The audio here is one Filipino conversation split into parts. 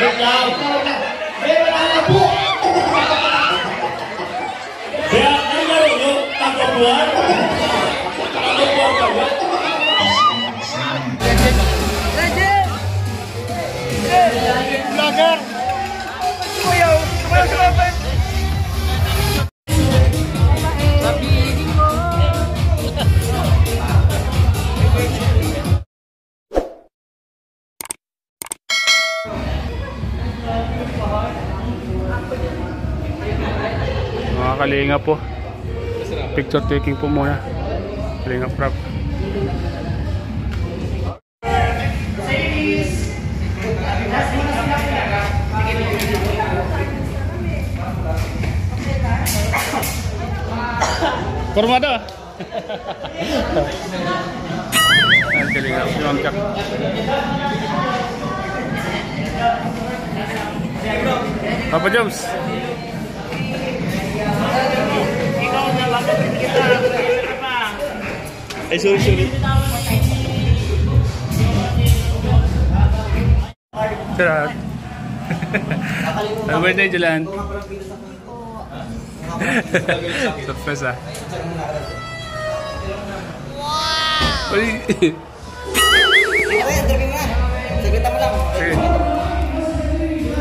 May wala na po! Kaya nalaro nyo, tagabuhan? Tagabuhan ka ba? Vlogger! Kuyaw! Kuyaw sa kapit! Mabiging mo! Mga kalinga po. Picture taking po muna. Kalinga prop. Formado. Kalinga prop. Papa Jones. Ay, sorry. Sarap. Happy birthday, Julian. Surprise ah. Wow! Uy! Saglitan mo lang. Sige.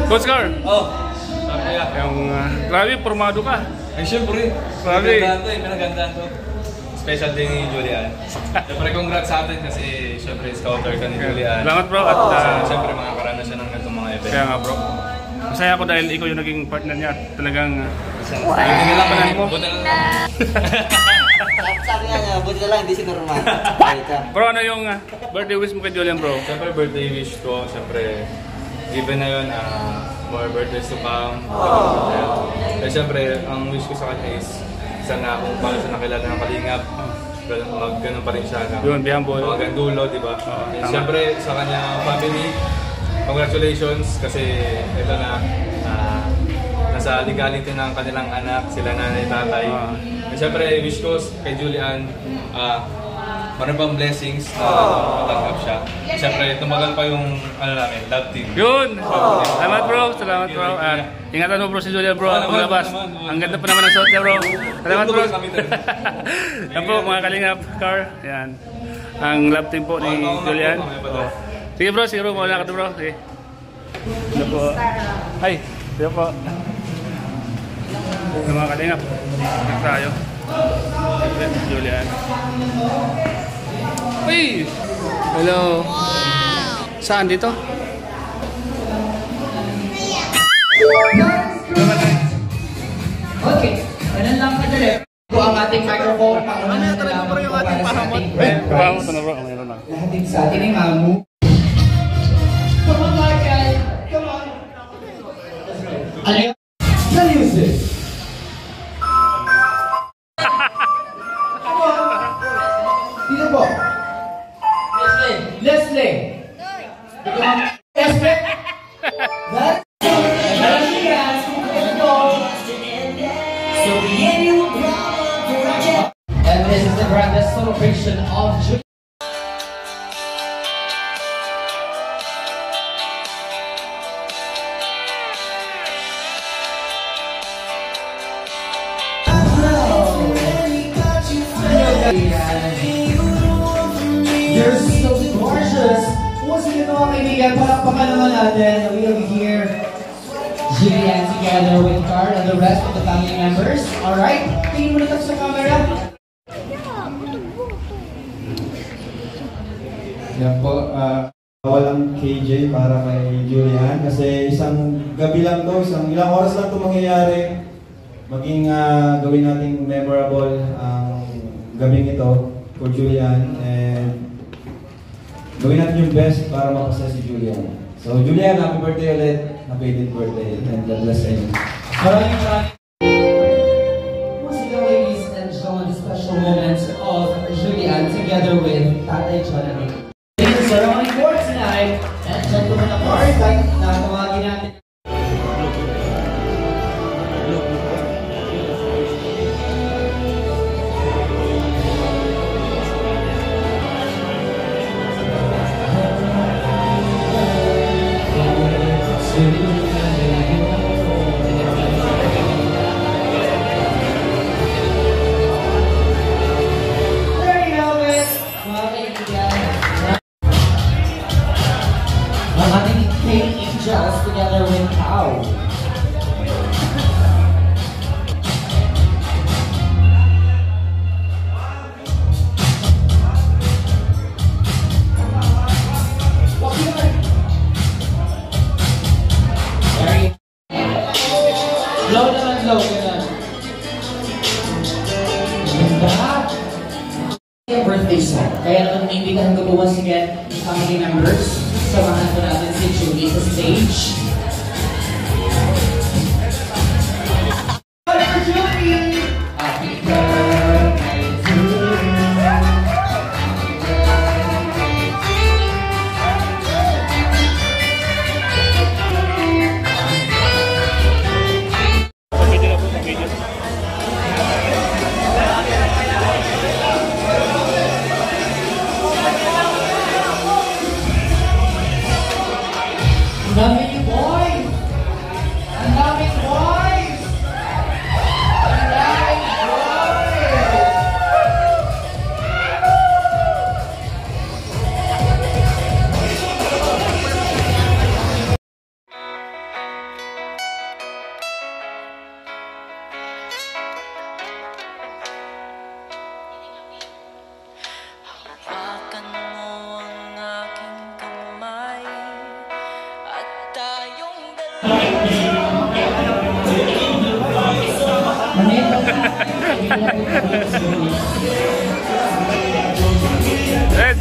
Coach Car! Oh, sabi niya. Yung, grabe, formado ka. Ay, syempre. Grabe. Pinagandaan to. Special day ni Julian. Siyempre, congrats sa atin kasi siyempre scouter ka ni Julian. Salamat bro. At siyempre, makakaranas siya ng ganitong mga event. kaya nga bro. Masaya ako dahil ikaw yung naging partner niya. Talagang Nilalapanan mo. Buti na lang. Sabi nga niya, buti na lang, hindi si normal. bro, ano yung birthday wish mo kay Julian bro? Siyempre, birthday wish ko. Siyempre, given na yun, more birthdays to come. Eh, siyempre, ang wish ko sa kanya is sana kung paano siya nakilala ng Kalingap, ganun pa rin siya. Yun, bihambol. Hanggang dulo, di ba? Siyempre, sa kanya family, congratulations kasi ito na, nasa legality ng kanilang anak, sila nanay, tatay. Siyempre, wish ko kay Julian, maraming blessings na matanggap siya. Siyempre, tumagal pa yung namin, love team. Yun! Salamat bro, salamat bro. Ingatan mo bro si Julian bro, ang labas. Ang ganda pa naman ng suot niya bro. Salamat bro. Yan po mga Kalingap Car. Yan. Ang love team po ni Julian. Sige bro, sige bro, mawala ka to bro. Sige. Ito po. Ay, ito po. Yung mga Kalingap. Ito tayo. Julian. Uy! Hello. Wow! Saan dito? Okay, ganun lang kadali. Ito ang ating microphone. Ano yung talaga bro yung ating pahamon? Pahamon ito na bro, mayroon lang. Lahat sa atin ay mamu. Come on Michael! Come on! Ano yun? The music! Dito po. Leslie. Leslie. That's and this is the grandest celebration of June. You're so gorgeous! Once again mga kaibigan, palakpakan naman natin. We have here Julian together with Carl and the rest of the family members. Alright? Tingin mo na sa camera. Yan po, walang KJ para kay Julian kasi isang gabi lang to, ilang oras lang to mangyayari. Maging gawin nating memorable ang gabing ito for Julian and gawin natin yung best para mapasaya si Julian. So Julian, happy birthday ulit. Happy birthday and God bless you. Maraming once again, ladies and gentlemen, special moments of Julian together with Tatay John and Rick. Ladies and gentlemen, for tonight, and gentlemen of our time, nakatawagin natin. Fading Angels together with Cow. Low naman, low. Ganun. Ganda. Birthday song. Kaya naman naimbitahan ko po once again family members. Samahan po natin si Julie sa stage. Julie! Happy birthday to you. Ang dami niyo boys! Ang daming boys! Ang daming boys! Hawakan mo ang aking kamay at tayong Red!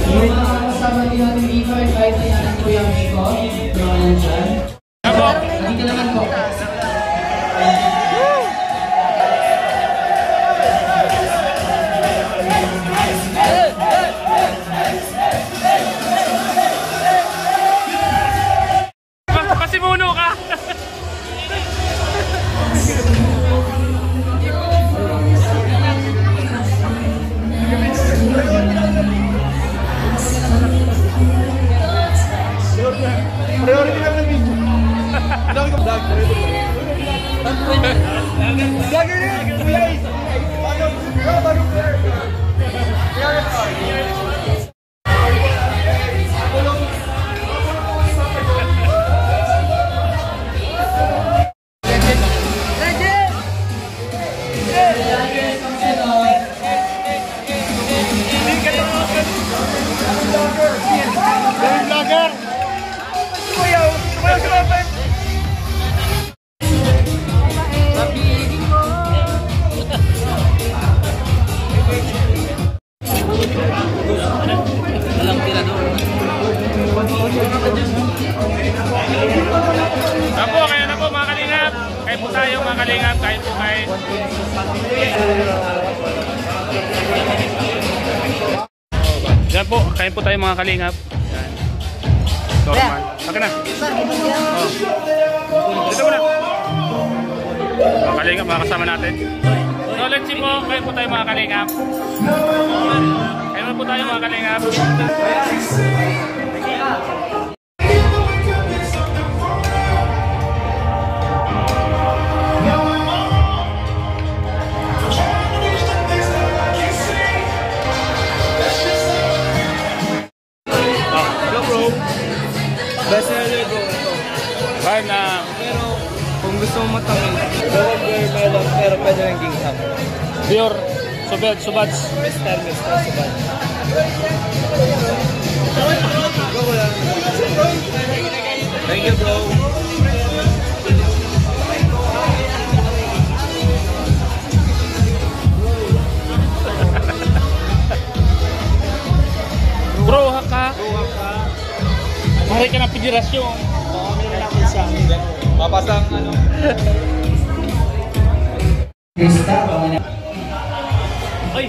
Yung mga kasama din natin dito, invite na natin Kuya Miko. Yung nandyan. Apo! Dito naman po. Pasimuno ka! Priority lang ng video. Vlog ko vlog. Vlogger din! Guys! Bagong player! Vlogger! Kuyaw! Kuyaw sa kapit! Apo, kaya na po mga kalingap. Kain po tayo mga kalingap. Kain po kain. Yan po, kain po tayo mga kalingap. Yan. Normal. Akin na. Oh. Dito mo na. Mga kalingap, mga kasama natin. So let's see po, kain po tayo mga kalingap. Kain po tayo mga kalingap. Best seller bro ito. Right na. Pero kung gusto mo matangin, burger melon pero pwede rin gingham. Pure. Subats. Mr. Subad. Thank you bro. Bro, haka. Mahal ka ng federasyon. Papasang ano. Krista, mga na. Hoy!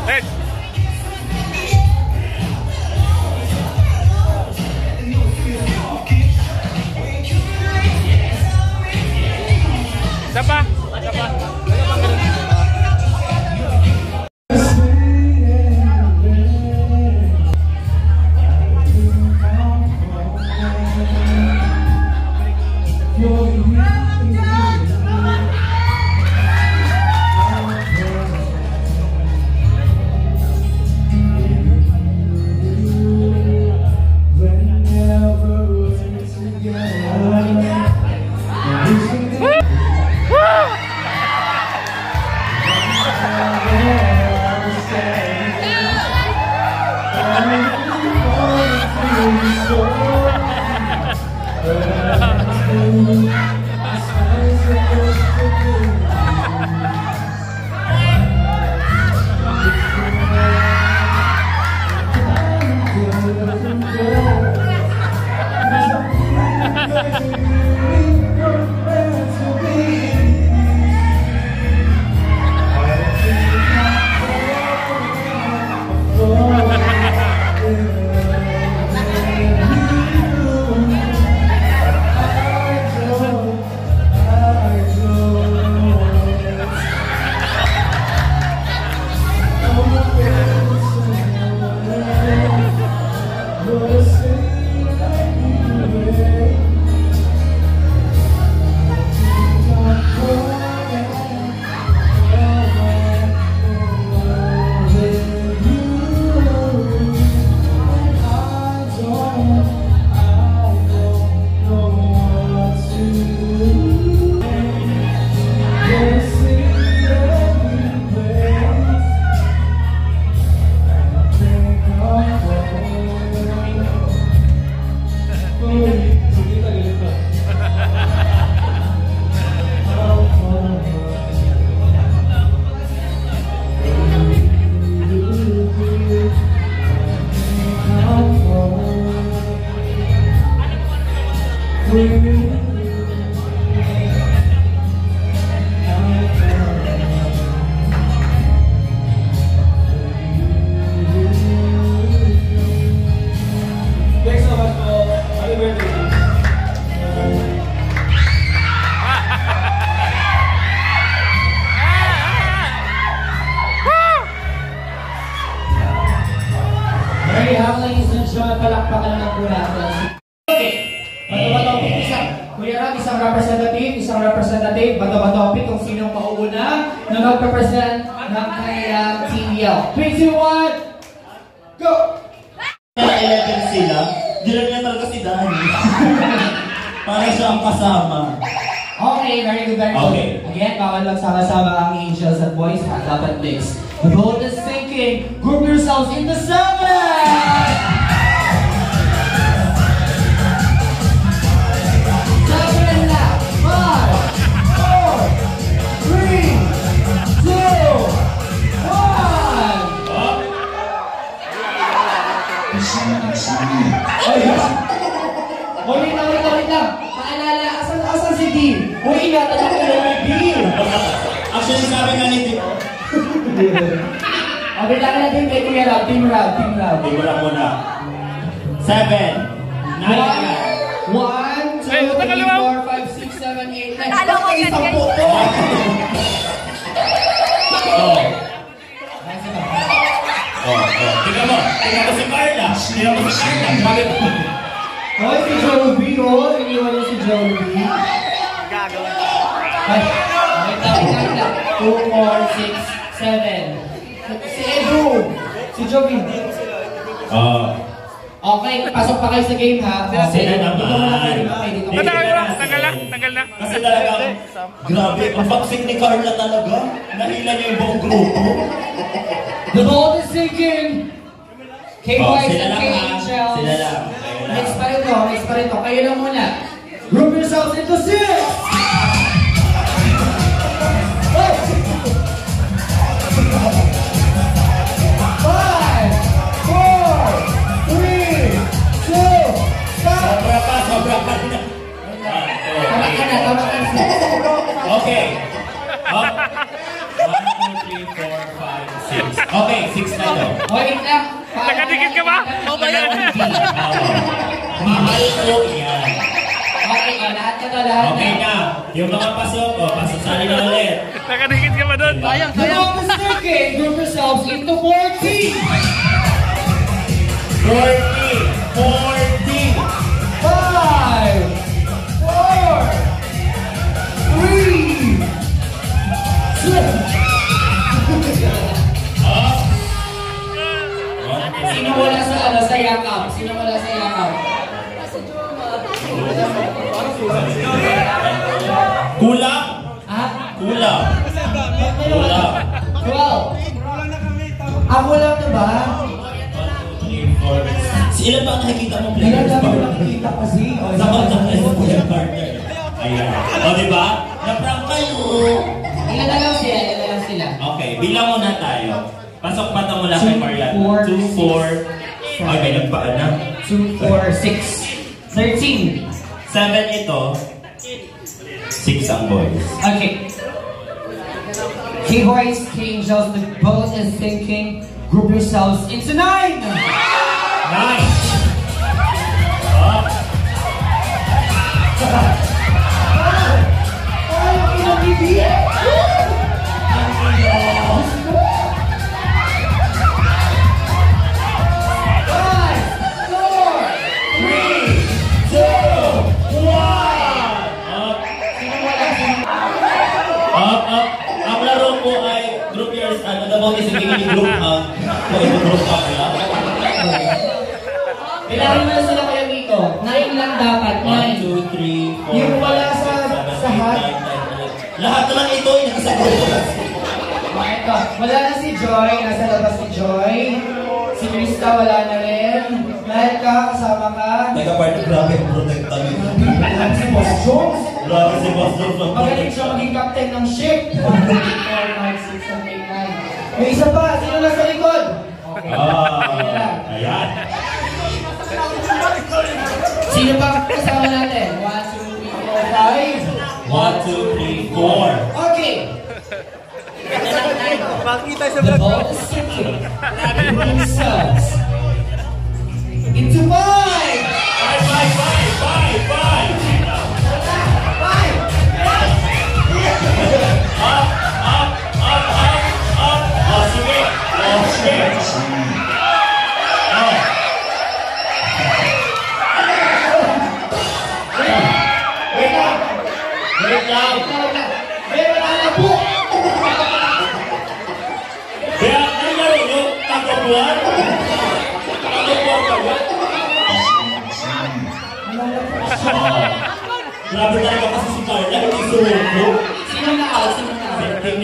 Red! Sapa! na magpapresent ng kanilang Team Yell. 3, 2, 1, go! 11 sila, dilan niya talaga si Danny. Para siya ang kasama. Okay, very good, very good. Okay. Again, bawal lang sama-sama ang angels at boys. Dapat mix. The boat is sinking. Group yourselves in the 7! Ulit lang. Paalala, asan si Dean? Uy, inatanong ko yung Dean. Actually, sabi nga ni Tito. Okay, lang natin kay Kuya Rob. Team Rob. Tigura mo na. 7, 9, 1, 2, 3, 4, 5, 6, 7, 8, 9. Natalo ko yan, guys. Tingnan mo si Carla. Hoy, si Joby, oh. Iniwan niyo si Joby. Gagawin. Ay, wait lang. 2, 4, 6, 7. Si Edu. Si Joby. Okay, pasok pa kayo sa game, ha? Sila naman. Tagal na. Kasi talagang, grabe, ang bagsik ni Carla talaga. Nahila niya yung buong grupo. The boat is sinking. K-Boys Sila and lang ha. K-Angels. Sila lang. Next pa rin to. Kayo lang muna. Group yourselves into 6! 5, 4, 3, 2, stop! Sobra pa. Tama ka na. Okay. 1, 2, 3, 4, 5, 6. Okay, 6 na to. Wait lang. Nakadikit ka ba? Mahal ko yan. Okay, lahat na to, lahat Okay na. Yung mga pasok, pasasali na ulit. Nakadikit ka ba doon? The boat is sinking. Group yourselves into 40! 40. 5, 4, 3, 2. Sino wala sa yakap? Kulang. Ha? Kulang. 12. Ako lang na ba? 1, 2, 3, 4. Ilan ba ang nakikita mo Ilan players lang pa? yung nakikita kasi. Sapat na players po yung partner. Ayan. O diba? Naprank kayo. Ilan na lang sila. Okay, bilang muna tayo. Pasok mata mula kay Marian. 2, 4. Ay, may nagpaan na. 2, 4, 6, 13. 7 ito. 6 ang boys. Okay. K-Boys, K-Angels, the boat is sinking. Group yourselves into 9! 9. Ang laro po ay group years, daw kasi hindi group group pa kaya. Kailangan mo na sila Kuya Miko. 9 lang dapat. 1, 2, 3, 4, Yung wala sa hat. Lahat naman ito ay nakasagot. Ito, wala na si Joy. Nasa labas si Joy. Si Krista wala na rin. Mahal ka, kasama ka. Nagka-party, grabe ang protekta nito. Si Boss Jones. Grabe si Boss Jones. Magaling siya maging captain ng ship. 1, 2, 3, 4, 5, 6, 7, 8, 9. May isa pa. Sino nasa likod? Ayan. Sino pa kasama natin? 1, 2, 3, 4, 5. 1, 2, 3, 4. Okay. The ball is sinking. Themselves into 5. 5. Wait lang. Wala na po.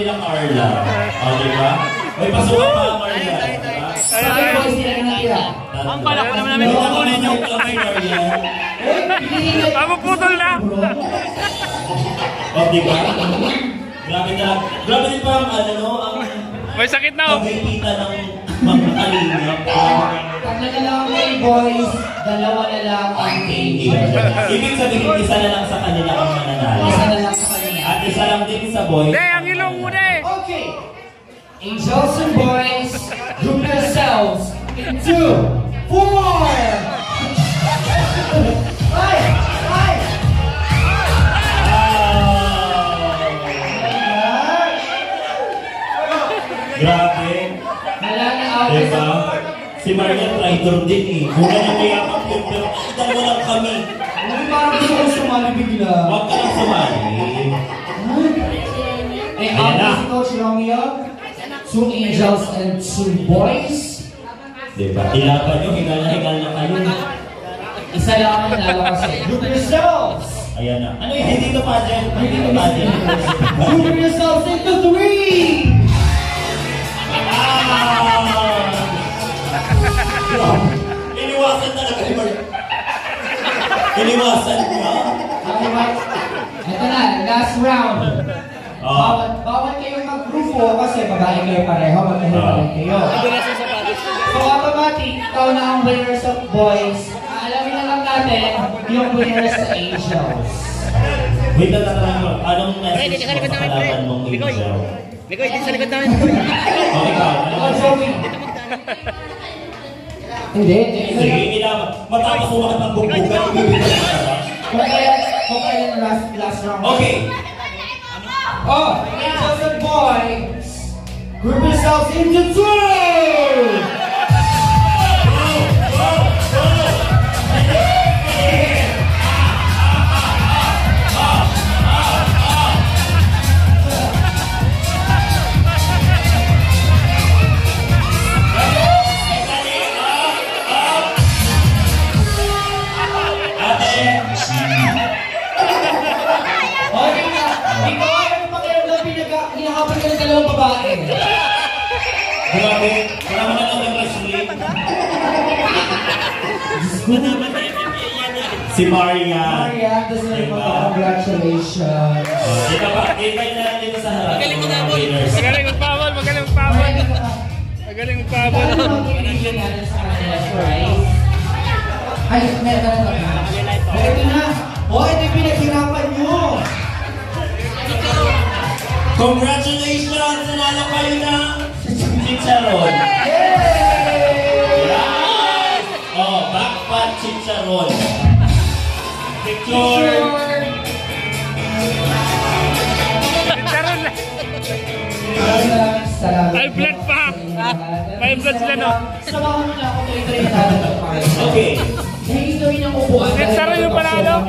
nila Carla. O, diba? May pasukan pa ang Carla. Sabi ko sila na natira. Ang pala ko naman namin kukunin yung kamay, Carla. Putol na! O, diba? Grabe talaga. Grabe din parang ano, no? Ang May sakit na oh! pagkikita ng mga kalingap. Tatlo na lang may boys, dalawa na lang ang Ibig sabihin, isa na lang sa kanila ang mananalo. Isa na lang sa kanila. At isa lang din sa boys. Hindi, ang ilong muna eh! Okay. Angels and boys, group yourselves in 2, 4. Ay! Ay! Grabe. Wala na ako. Diba? Si Marian traitor din eh. Muna na may akap yun, pero dalawa lang kami. Uy, parang gusto ko sumali bigla. Huwag ka lang sumali. Eh, Ayan na. si Coach Romeo, 2 angels and 2 boys. Diba? Ilaban nyo, higal na kayo. Isa lang ang nanalo kasi. Group yourselves! Ayan na. Ano yung hindi ka pageant? Hindi ka pageant. Group yourselves into 3! Iniwasan talaga ni Marian. Iniwasan niya. Okay, Mike. Ito na, last round. Bawat kayong mag-grupo kasi babae kayo pareho, magkahiwalay kayo. So automatic, ikaw na ang winners of boys. Alamin na lang natin yung winners sa angels. Wait na lang. Anong message mo sa kalaban mong angel? Mikoy, dito sa likod namin. Okay ka. Oh, Joey. Hindi. Sige, kailangan. Matapos mo makit ng bugbugan, ibibigay ka ba? Kung kailan last round. Okay. Oh, angels and boys, group yourselves into 2! Hinahapan ka ng dalawang babae. Grabe. Wala mo na lang yung wrestling. Si Maria. Maria, does not congratulations. Dito pa, kayo na lang dito sa harap. Magaling mo na mo. Magaling magpabol! Magaling magpabol! Magaling magpabol! Ay, meron na. Ito na. Oh, ito yung pinaghirapan nyo. Congratulations! Nanalo kayo ng chicharon. Yes! Oh, backpat chicharon. Picture! Charon lang! Salamat. Ay, blood pa! May blood sila no? Samahan mo na ako tuloy-tuloy na natin. Okay. Nahihintawin ang upuan. Charon yung panalo!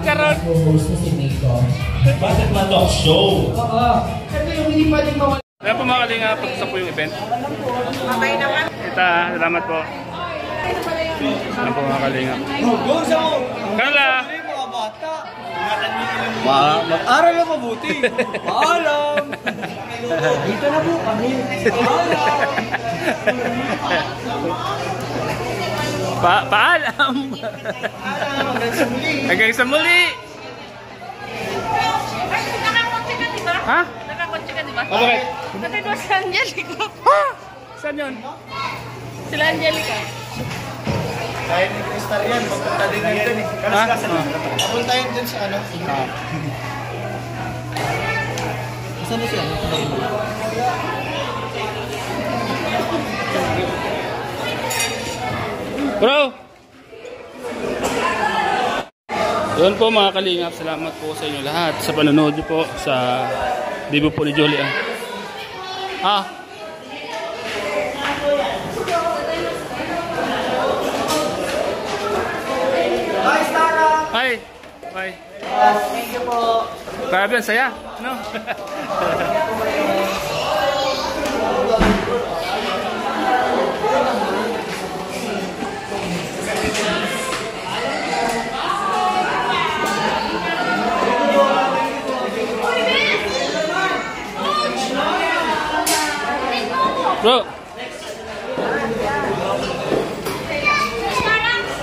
Charon! Co-host na si Nico. Bakit man talk show? Oo. Ito yung hindi pwedeng mawala. Kaya po mga kalinga, pagkasa po yung event. Mamay naman. Ita, salamat po. Ayan po mga kalinga. Carla! Mag-aral na mabuti. Paalam. Dito na po kami. Paalam. Paalam! Hanggang sa muli! Ay, nakakotse ka, di ba? Ha? Nakakotse ka, di ba? Bakit? Natay si Angelica. Ha? Saan yun? Sila Angelica. Kahit ni Kristar yan, magpunta din yan dun eh. Kalas-kasan. Papunta yun dun sa ano. Saan na siya? Bro! Yun po mga kalingap, salamat po sa inyo lahat sa panonood niyo po sa debut po ni Julia. Ah! Hi, Stara! Hi! Bye! Thank you po. Grabe, ang saya! No? Bro.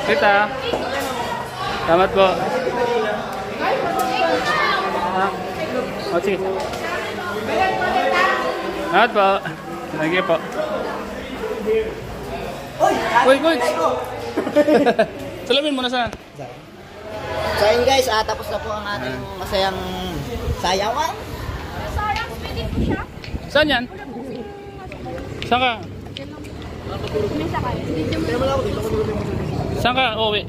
Kita. Salamat po. O, sige. Salamat po. Lagi po. Uy, coach! Salamin mo na saan? So yun guys, tapos na po ang ating masayang sayawan. Sayang, pwede po siya. Saan yan? Saan ka? Kumisa kayo. Saan ka? Uwi.